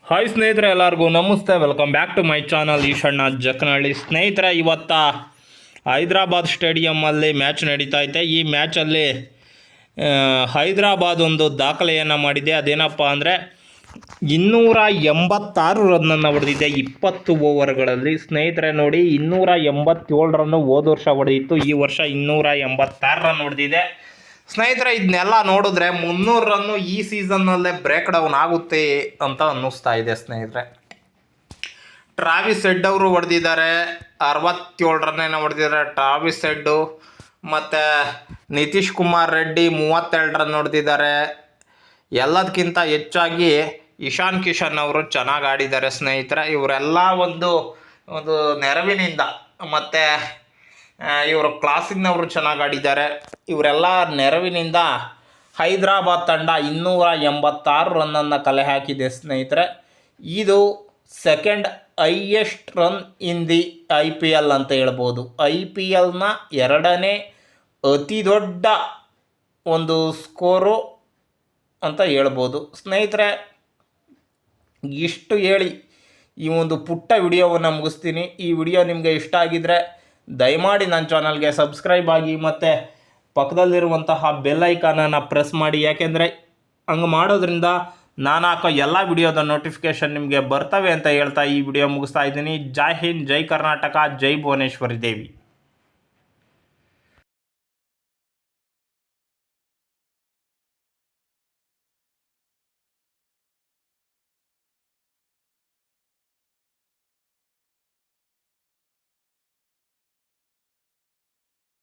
Hi ಸ್ನೇಹಿತರೆ, ಎಲ್ಲರಿಗೂ ನಮಸ್ತೆ. Welcome back to my channel Eshanna Jakkanahalli. ಸ್ನೇಹಿತರೆ, ಇವತ್ತ ಹೈದರಾಬಾದ್ ಸ್ಟೇಡಿಯಮ್ಮಲ್ಲಿ ಮ್ಯಾಚ್ ನಡೀತಾ ಐತೆ. ಈ ಮ್ಯಾಚಲ್ಲಿ ಹೈದರಾಬಾದ್ ಒಂದು ದಾಖಲೆಯನ್ನು ಮಾಡಿದೆ. ಅದೇನಪ್ಪ ಅಂದರೆ 286 ರನ್ನನ್ನು ಹೊಡೆದಿದೆ 20 ಓವರ್ಗಳಲ್ಲಿ. ಸ್ನೇಹಿತರೆ ನೋಡಿ, 287 ರನ್ನು ಹೋದ ವರ್ಷ ಹೊಡೆದಿತ್ತು. ಈ ವರ್ಷ 286 ರನ್ ಹೊಡೆದಿದೆ. ಸ್ನೇಹಿತರೆ, ಇದನ್ನೆಲ್ಲ ನೋಡಿದ್ರೆ 300 ರನ್ನು ಈ ಸೀಸನ್ನಲ್ಲೇ ಬ್ರೇಕ್ ಡೌನ್ ಆಗುತ್ತೆ ಅಂತ ಅನ್ನಿಸ್ತಾ ಇದೆ. ಸ್ನೇಹಿತರೆ, ಟ್ರಾವಿಸ್ ಹೆಡ್ ಅವರು ಹೊಡೆದಿದ್ದಾರೆ, 67 ರನ್ನೇನೋ ಹೊಡೆದಿದ್ದಾರೆ ಟ್ರಾವಿಸ್ ಹೆಡ್ಡು. ಮತ್ತು ನಿತೀಶ್ ಕುಮಾರ್ ರೆಡ್ಡಿ 32 ರನ್ ಹೊಡೆದಿದ್ದಾರೆ. ಎಲ್ಲದಕ್ಕಿಂತ ಹೆಚ್ಚಾಗಿ ಇಶಾನ್ ಕಿಶನ್ ಅವರು ಚೆನ್ನಾಗಿ ಆಡಿದ್ದಾರೆ. ಸ್ನೇಹಿತರೆ, ಇವರೆಲ್ಲ ಒಂದು ನೆರವಿನಿಂದ ಮತ್ತು ಇವರು ಕ್ಲಾಸಿಕ್ನವರು ಚೆನ್ನಾಗಿ ಆಡಿದ್ದಾರೆ. ಇವರೆಲ್ಲ ನೆರವಿನಿಂದ ಹೈದರಾಬಾದ್ ತಂಡ 286 ರನ್ನನ್ನು ಕಲೆ ಹಾಕಿದೆ. ಸ್ನೇಹಿತರೆ, ಇದು second highest run in the IPL ಅಂತ ಹೇಳ್ಬೋದು. IPLನ ಎರಡನೇ ಅತಿ ದೊಡ್ಡ ಒಂದು ಸ್ಕೋರು ಅಂತ ಹೇಳ್ಬೋದು. ಸ್ನೇಹಿತರೆ, ಇಷ್ಟು ಹೇಳಿ ಈ ಒಂದು ಪುಟ್ಟ ವಿಡಿಯೋವನ್ನು ಮುಗಿಸ್ತೀನಿ. ಈ ವಿಡಿಯೋ ನಿಮಗೆ ಇಷ್ಟ ಆಗಿದ್ದರೆ ದಯಮಾಡಿ ನನ್ನ ಚಾನಲ್ಗೆ ಸಬ್ಸ್ಕ್ರೈಬ್ ಆಗಿ ಮತ್ತು ಪಕ್ಕದಲ್ಲಿರುವಂತಹ ಬೆಲ್ ಐಕಾನನ್ನು ಪ್ರೆಸ್ ಮಾಡಿ. ಯಾಕೆಂದರೆ ಹಂಗೆ ಮಾಡೋದ್ರಿಂದ ನಾನು ಹಾಕೋ ಎಲ್ಲ ವಿಡಿಯೋದ ನೋಟಿಫಿಕೇಷನ್ ನಿಮಗೆ ಬರ್ತವೆ ಅಂತ ಹೇಳ್ತಾ ಈ ವಿಡಿಯೋ ಮುಗಿಸ್ತಾ ಇದ್ದೀನಿ. ಜೈ ಹಿಂದ್, ಜೈ ಕರ್ನಾಟಕ, ಜೈ ಭುವನೇಶ್ವರಿ ದೇವಿ.